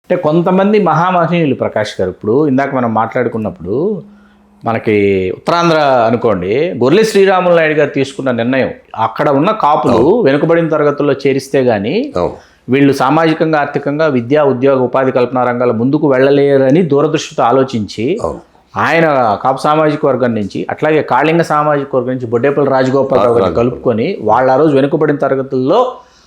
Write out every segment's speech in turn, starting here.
అంటే కొంతమంది మహామహనీయులు ప్రకాష్ గారు, ఇప్పుడు ఇందాక మనం మాట్లాడుకున్నప్పుడు మనకి ఉత్తరాంధ్ర అనుకోండి, గొర్రె శ్రీరాములు నాయుడు గారు తీసుకున్న నిర్ణయం, అక్కడ ఉన్న కాపులు వెనుకబడిన తరగతుల్లో చేరిస్తే గానీ వీళ్ళు సామాజికంగా, ఆర్థికంగా, విద్యా, ఉద్యోగ, ఉపాధి కల్పన రంగాల ముందుకు వెళ్ళలేరని దూరదృష్టితో ఆలోచించి ఆయన కాపు సామాజిక వర్గం నుంచి, అట్లాగే కాళింగ సామాజిక వర్గం నుంచి బొడ్డేపల్లి రాజగోపాల్ రావు గారిని కలుపుకొని వాళ్ళు ఆ రోజు వెనుకబడిన తరగతుల్లో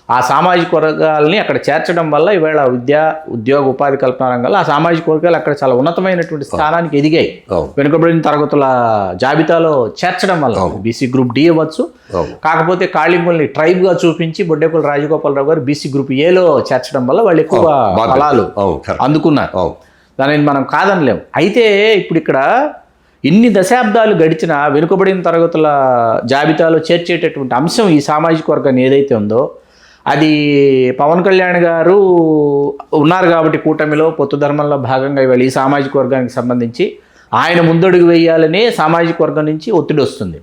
ఆ సామాజిక వర్గాలని అక్కడ చేర్చడం వల్ల ఈవేళ విద్యా, ఉద్యోగ, ఉపాధి కల్పన రంగాల్లో ఆ సామాజిక వర్గాలు అక్కడ చాలా ఉన్నతమైనటువంటి స్థానానికి ఎదిగాయి. వెనుకబడిన తరగతుల జాబితాలో చేర్చడం వల్ల బీసీ గ్రూప్ డి అవ్వచ్చు, కాకపోతే కాళింగుల్ని ట్రైబ్గా చూపించి బొడ్డేపల్లి రాజగోపాలరావు గారు బీసీ గ్రూప్ ఏలో చేర్చడం వల్ల వాళ్ళు ఎక్కువ ఫలాలు అందుకున్నారు. దానిని మనం కాదనలేము. అయితే ఇప్పుడు ఇక్కడ ఇన్ని దశాబ్దాలు గడిచిన వెనుకబడిన తరగతుల జాబితాలో చేర్చేటటువంటి అంశం ఈ సామాజిక వర్గాన్ని ఏదైతే ఉందో అది పవన్ కళ్యాణ్ గారు ఉన్నారు కాబట్టి కూటమిలో పొత్తు ధర్మంలో భాగంగా ఇవాళ ఈ సామాజిక వర్గానికి సంబంధించి ఆయన ముందడుగు వేయాలనే సామాజిక వర్గం నుంచి ఒత్తిడి వస్తుంది.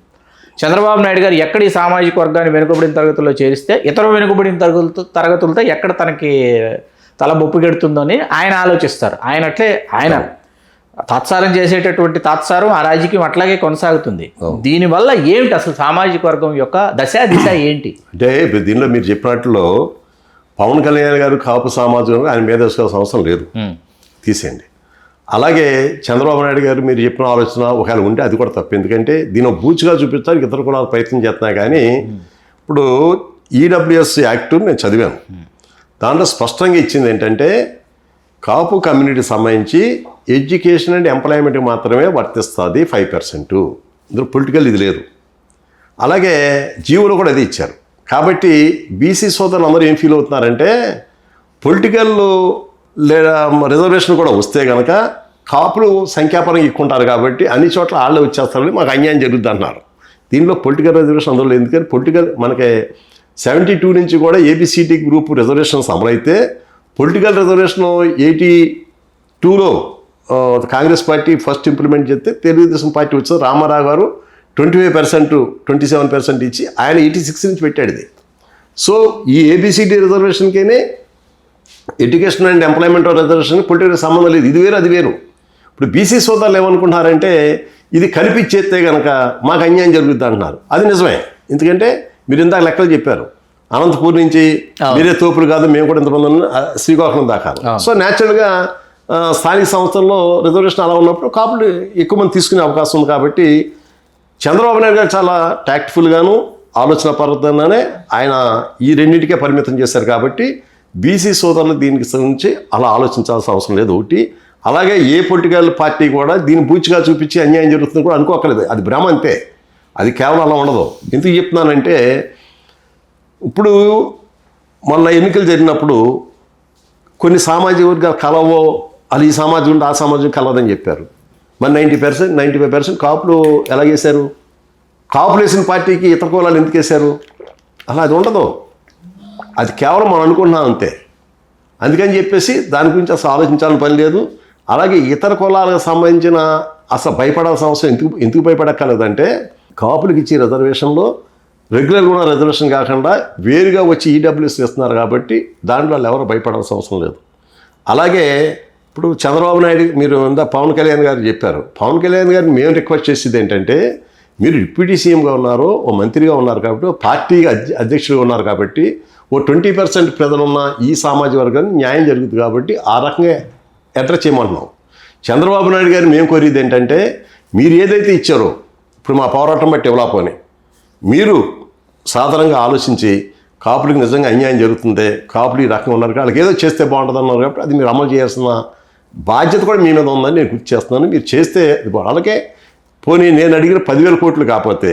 చంద్రబాబు నాయుడు గారు ఎక్కడ ఈ సామాజిక వర్గాన్ని వెనుకబడిన తరగతుల్లో చేరిస్తే ఇతర వెనుకబడిన తరగతులతో ఎక్కడ తనకి తల బొప్పుగెడుతుందో అని ఆయన ఆలోచిస్తారు. ఆయన తాత్సారం చేసేటటువంటి తాత్సారం ఆ రాజకీయం అట్లాగే కొనసాగుతుంది. దీనివల్ల ఏమిటి అసలు సామాజిక వర్గం యొక్క దిశ ఏంటి అంటే దీనిలో మీరు చెప్పినట్లు పవన్ కళ్యాణ్ గారు కాపు సామాజిక ఆయన మీద వేసుకోవాల్సిన అవసరం లేదు, తీసేయండి. అలాగే చంద్రబాబు నాయుడు గారు మీరు చెప్పిన ఆలోచన ఒకవేళ ఉంటే అది కూడా తప్పు. ఎందుకంటే దీని బూచిగా చూపించడానికి ఇతర కులాలు ప్రయత్నం చేస్తున్నాయి. కానీ ఇప్పుడు ఈడబ్ల్యూఎస్ యాక్ట్ నేను చదివాను, దాంట్లో స్పష్టంగా ఇచ్చింది ఏంటంటే కాపు కమ్యూనిటీ సంబంధించి ఎడ్యుకేషన్ అండ్ ఎంప్లాయ్మెంట్కి మాత్రమే వర్తిస్తుంది 5%. ఇందులో పొలిటికల్ ఇది లేదు. అలాగే జీవోలో కూడా అది ఇచ్చారు. కాబట్టి బీసీ సోదరులు అందరూ ఏం ఫీల్ అవుతున్నారంటే పొలిటికల్ లేదా రిజర్వేషన్ కూడా వస్తే కనుక కాపులు సంఖ్యాపరంగా ఎక్కుంటారు కాబట్టి అన్ని చోట్ల వాళ్ళే వచ్చేస్తారని మాకు అన్యాయం జరుగుద్ది అంటున్నారు. దీనిలో పొలిటికల్ రిజర్వేషన్ అందులో లేదు. ఎందుకంటే పొలిటికల్ మనకి 72 నుంచి కూడా ఏబిసిటీ గ్రూప్ రిజర్వేషన్స్ అమలైతే పొలిటికల్ రిజర్వేషన్ 82లో కాంగ్రెస్ పార్టీ ఫస్ట్ ఇంప్లిమెంట్ చేస్తే తెలుగుదేశం పార్టీ వచ్చి రామారావు గారు 25%, 27% ఇచ్చి ఆయన 86 నుంచి పెట్టాడు ఇది. సో ఈ ఏబిసిటీ రిజర్వేషన్కేనే education and employment reservation political సంబంధం లేదు. ఇది వేరు అది వేరు. ఇప్పుడు బీసీ సోదరులు ఏమనుకుంటున్నారంటే ఇది కనిపించేస్తే కనుక మాకు అన్యాయం జరుగుద్ది అంటున్నారు. అది నిజమే. ఎందుకంటే మీరు ఇందాక లెక్కలు చెప్పారు, అనంతపూర్ నుంచి మీరే తోపులు కాదు మేము కూడా ఇంతమంది శ్రీకాకుళం దాకా. సో న్యాచురల్గా స్థానిక సంస్థల్లో రిజర్వేషన్ అలా ఉన్నప్పుడు కాపులు ఎక్కువ మంది తీసుకునే అవకాశం ఉంది. కాబట్టి చంద్రబాబు నాయుడు గారు చాలా టాక్ట్ఫుల్గాను ఆలోచన పరంగానే ఆయన ఈ రెండింటికే పరిమితం చేశారు. కాబట్టి బీసీ సోదరులు దీనికి సంబంధించి అలా ఆలోచించాల్సిన అవసరం లేదు. ఒకటి, అలాగే ఏ పొలిటికల్ పార్టీ కూడా దీన్ని బూచిగా చూపించి అన్యాయం జరుగుతుంది కూడా అనుకోకలేదు. అది భ్రమ అంతే, అది కేవలం అలా ఉండదు. ఎందుకు చెప్తున్నానంటే ఇప్పుడు మొన్న ఎన్నికలు జరిగినప్పుడు కొన్ని సామాజిక వర్గాలు కలవో, అది ఈ సామాజిక ఉంటే ఆ సామాజికం కలవదని చెప్పారు. మరి 95% కాపులు ఎలాగేశారు? కాపులు వేసిన పార్టీకి ఇతర కులాలు ఎందుకు వేశారు? అలా అది ఉండదు. అది కేవలం మనం అనుకుంటున్నాం అంతే. అందుకని చెప్పేసి దాని గురించి అసలు ఆలోచించాలని పని లేదు. అలాగే ఇతర కులాలకు సంబంధించిన అసలు భయపడాల్సిన అవసరం ఎందుకు భయపడక్కర్లేదంటే కాపులకు ఇచ్చే రిజర్వేషన్లో రెగ్యులర్గా ఉన్న రిజర్వేషన్ కాకుండా వేరుగా వచ్చి ఈడబ్ల్యూఎస్ ఇస్తున్నారు కాబట్టి దాంట్లో వాళ్ళు ఎవరు భయపడాల్సిన అవసరం లేదు. అలాగే ఇప్పుడు చంద్రబాబు నాయుడు మీరు పవన్ కళ్యాణ్ గారు చెప్పారు. పవన్ కళ్యాణ్ గారిని మేము రిక్వెస్ట్ చేసేది ఏంటంటే మీరు డిప్యూటీ సీఎంగా ఉన్నారు, ఓ మంత్రిగా ఉన్నారు కాబట్టి, పార్టీ అధ్యక్షుడిగా ఉన్నారు కాబట్టి, ఓ 20% ప్రజలున్న ఈ సామాజిక వర్గాన్ని న్యాయం జరుగుతుంది కాబట్టి ఆ రకంగా అడ్రస్ చేయమంటున్నాం. చంద్రబాబు నాయుడు గారిని మేము కోరేది ఏంటంటే మీరు ఏదైతే ఇచ్చారో ఇప్పుడు మా పోరాటం బట్టి ఇవ్వలేకపోని మీరు సాధారణంగా ఆలోచించి కాపులకు నిజంగా అన్యాయం జరుగుతుంది, కాపులు ఈ రకంగా ఉన్నారు వాళ్ళకి ఏదో చేస్తే బాగుంటుంది అన్నారు కాబట్టి అది మీరు అమలు చేయాల్సిన బాధ్యత కూడా మీ మీద ఉందని నేను గుర్తు చేస్తున్నాను. మీరు చేస్తే అలాగే పోనీ నేను అడిగిన 10,000 కోట్లు కాకపోతే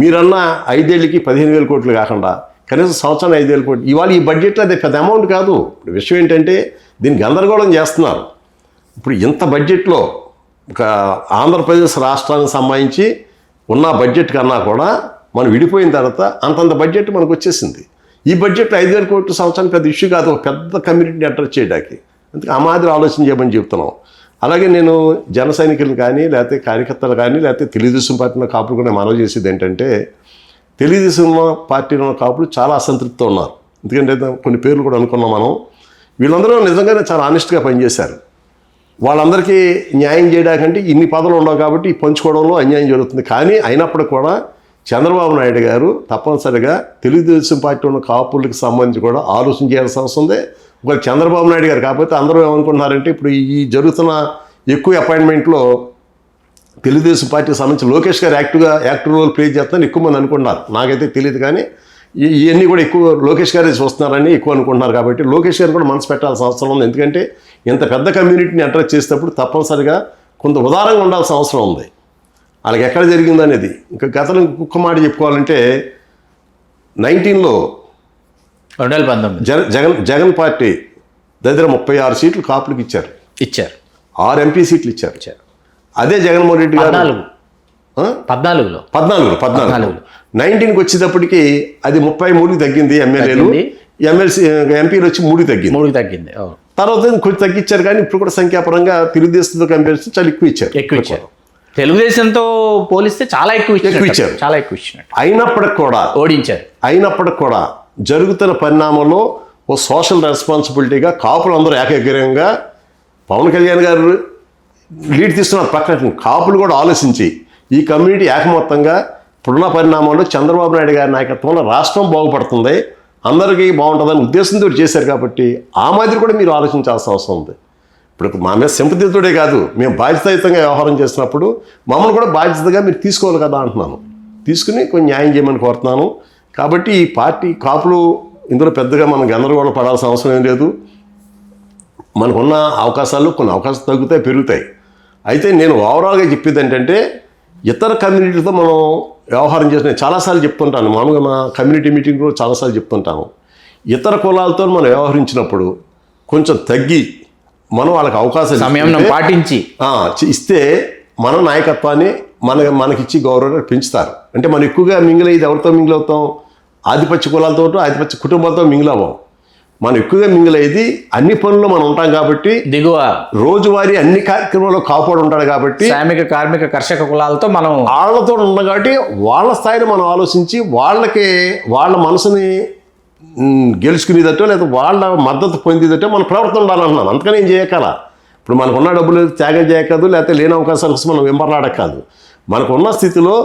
మీరన్న 5 ఏళ్ళకి 15,000 కోట్లు కాకుండా కనీసం సంవత్సరానికి 5,000 కోట్లు ఇవాళ ఈ బడ్జెట్లో అది పెద్ద అమౌంట్ కాదు. ఇప్పుడు విషయం ఏంటంటే దీన్ని గందరగోళం చేస్తున్నారు. ఇప్పుడు ఇంత బడ్జెట్లో ఒక ఆంధ్రప్రదేశ్ రాష్ట్రానికి సంబంధించి ఉన్న బడ్జెట్ కన్నా కూడా మనం విడిపోయిన తర్వాత అంతంత బడ్జెట్ మనకు వచ్చేసింది. ఈ బడ్జెట్లో 5,000 కోట్లు సంవత్సరానికి పెద్ద ఇష్యూ కాదు, ఒక పెద్ద కమ్యూనిటీని అడ్రస్ చేయడానికి. అందుకే ఆ మాదిరి ఆలోచన చేయమని చెప్తున్నాం. అలాగే నేను జన సైనికులు కానీ లేకపోతే కార్యకర్తలు కానీ లేకపోతే తెలుగుదేశం పార్టీలో కాపులు కూడా మనవి చేసేది ఏంటంటే తెలుగుదేశం పార్టీలో కాపులు చాలా అసంతృప్తితో ఉన్నారు. ఎందుకంటే కొన్ని పేర్లు కూడా అనుకున్నాం మనం. వీళ్ళందరూ నిజంగానే చాలా ఆనెస్ట్గా పనిచేశారు. వాళ్ళందరికీ న్యాయం చేయడానికంటే ఇన్ని పదవులు ఉండవు కాబట్టి ఈ పంచుకోవడంలో అన్యాయం జరుగుతుంది. కానీ అయినప్పుడు కూడా చంద్రబాబు నాయుడు గారు తప్పనిసరిగా తెలుగుదేశం పార్టీ ఉన్న కాపులకు సంబంధించి కూడా ఆలోచన చేయాల్సిన అవసరం ఉంది. ఒక చంద్రబాబు నాయుడు గారు కాకపోతే అందరూ ఏమనుకుంటున్నారంటే ఇప్పుడు ఈ జరుగుతున్న ఎక్కువ అపాయింట్మెంట్లో తెలుగుదేశం పార్టీకి సంబంధించి లోకేష్ గారు యాక్టివ్ రోల్ ప్లే చేస్తారని ఎక్కువ మంది అనుకుంటున్నారు. నాకైతే తెలియదు కానీ ఇవన్నీ కూడా ఎక్కువ లోకేష్ గారే చూస్తున్నారని ఎక్కువ అనుకుంటున్నారు. కాబట్టి లోకేష్ గారు కూడా మనసు పెట్టాల్సిన అవసరం ఉంది. ఎందుకంటే ఇంత పెద్ద కమ్యూనిటీని అట్రాక్ట్ చేసేటప్పుడు తప్పనిసరిగా కొంత ఉదారంగా ఉండాల్సిన అవసరం ఉంది. వాళ్ళకి ఎక్కడ జరిగింది అనేది. ఇంకా గతంలో ఇంకొక మాట చెప్పుకోవాలంటే 2019 జగన్ పార్టీ దగ్గర 36 సీట్లు కాపులకు ఇచ్చారు. 6 ఎంపీ సీట్లు ఇచ్చారు. అదే జగన్మోహన్ రెడ్డి గారు 14 19కి వచ్చేటప్పటికి అది 33కి తగ్గింది. ఎమ్మెల్యేలు ఎంపీలు వచ్చి 3కి తగ్గింది. తర్వాత కొంచెం తగ్గించారు. కానీ ఇప్పుడు కూడా సంఖ్యాపరంగా తెలుగుదేశంతో కంపేర్ చేస్తే చాలా ఎక్కువ ఇచ్చారు. తెలుగుదేశంతో పోలిస్తే చాలా ఎక్కువ ఇచ్చారు. అయినప్పటికి కూడా ఓడించారు. అయినప్పటికి కూడా జరుగుతున్న పరిణామంలో ఓ సోషల్ రెస్పాన్సిబిలిటీగా కాపులందరూ ఏకగ్రీవంగా పవన్ కళ్యాణ్ గారు లీడ్ తీసుకున్న పక్కన కాపులు కూడా ఆలోచించి ఈ కమ్యూనిటీ ఏకమొత్తంగా ఇప్పుడున్న పరిణామంలో చంద్రబాబు నాయుడు గారి నాయకత్వంలో రాష్ట్రం బాగుపడుతుంది, అందరికీ బాగుంటుందని ఉద్దేశంతో చేశారు. కాబట్టి ఆ మాదిరి కూడా మీరు ఆలోచించాల్సిన అవసరం ఉంది. ఇప్పుడు మా మీద సింపతితోడే కాదు, మేము బాధ్యతాయుతంగా వ్యవహారం చేసినప్పుడు మమ్మల్ని కూడా బాధ్యతగా మీరు తీసుకోవాలి కదా అంటున్నాను. తీసుకుని కొంచెం న్యాయం చేయమని కోరుతున్నాను. కాబట్టి ఈ పార్టీ కాపులు ఇందులో పెద్దగా మనం గందరగోళం పడాల్సిన అవసరం ఏం లేదు. మనకున్న అవకాశాలు కొన్ని అవకాశాలు తగ్గుతాయి, పెరుగుతాయి. అయితే నేను ఓవరాల్గా చెప్పేది ఏంటంటే ఇతర కమ్యూనిటీలతో మనం వ్యవహారం చేసిన చాలాసార్లు చెప్తుంటాను. మామూలుగా మా కమ్యూనిటీ మీటింగ్లో చాలాసార్లు చెప్తుంటాను. ఇతర కులాలతో మనం వ్యవహరించినప్పుడు కొంచెం తగ్గి మనం వాళ్ళకి అవకాశం సమయం పాటించి ఇస్తే మన నాయకత్వాన్ని మనకిచ్చి గౌరవాన్ని పెంచుతారు. అంటే మనం ఎక్కువగా మింగిల్ అయ్యేది ఎవరితో మింగిల్ అవుతాం? ఆధిపత్య కులాలతో, ఆధిపత్య కుటుంబాలతో మింగిల్ అవ్వం. మనం ఎక్కువగా మింగిల్ అయ్యేది అన్ని పనుల్లో మనం ఉంటాం కాబట్టి దిగువ రోజువారీ అన్ని కార్యక్రమాల్లో కాపాడు ఉంటాడు కాబట్టి శ్రామిక కార్మిక కర్షక కులాలతో మనం వాళ్ళతో ఉన్నాం కాబట్టి వాళ్ళ స్థాయిని మనం ఆలోచించి వాళ్ళ మనసుని గెలుచుకునేదట్టో లేదా వాళ్ళ మద్దతు పొందేదట్టో మన ప్రవర్తన ఉండాలంటున్నాను. అందుకని ఏం చేయకాల. ఇప్పుడు మనకున్న డబ్బులు త్యాగం చేయకూడదు, లేకపోతే లేని అవకాశాల కోసం మనం వెంబర్లాడకాదు. మనకున్న స్థితిలో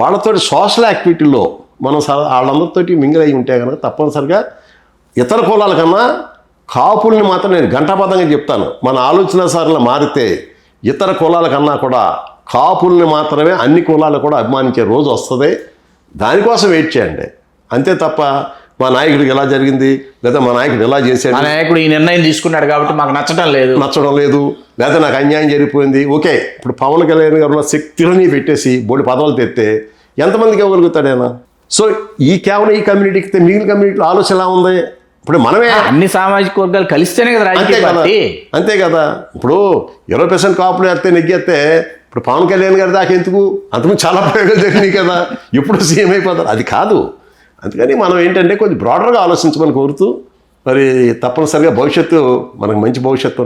వాళ్ళతో సోషల్ యాక్టివిటీలో మనం వాళ్ళందరితోటి మింగిల్ అయి ఉంటే కనుక తప్పనిసరిగా ఇతర కులాల కన్నా కాపుల్ని మాత్రం నేను ఘంటాపథంగా చెప్తాను. మన ఆలోచన సార్లు మారితే ఇతర కులాల కన్నా కూడా కాపుల్ని మాత్రమే అన్ని కులాలు కూడా అభిమానించే రోజు వస్తుంది. దానికోసం వెయిట్ చేయండి అంతే తప్ప మా నాయకుడికి ఎలా జరిగింది లేదా మా నాయకుడు ఎలా చేశాడు, మా నాయకుడు ఈ నిర్ణయం తీసుకున్నాడు కాబట్టి మాకు నచ్చడం లేదు లేదా నాకు అన్యాయం జరిగిపోయింది. ఓకే, ఇప్పుడు పవన్ కళ్యాణ్ గారు ఉన్న శక్తులని పెట్టేసి బోడి పదవులు తెస్తే ఎంతమందికి ఇవ్వగలుగుతాడైనా? సో కేవలం ఈ కమ్యూనిటీకి మిగిలిన కమ్యూనిటీలో ఆలోచన ఎలా ఉంది? ఇప్పుడు మనమే అన్ని సామాజిక వర్గాలు కలిస్తేనే కదా అంతే కదా. ఇప్పుడు 20% కాపులు వేస్తే నెగ్గేస్తే ఇప్పుడు పవన్ కళ్యాణ్ గారి దాకా ఎందుకు? అంతకుముందు చాలా ప్రయోగాలు జరిగినాయి కదా, ఎప్పుడు సీఎం అయిపోతారు. అది కాదు. అందుకని మనం ఏంటంటే కొంచెం బ్రాడర్గా ఆలోచించమని కోరుతూ మరి తప్పనిసరిగా భవిష్యత్తు మనకు మంచి భవిష్యత్తు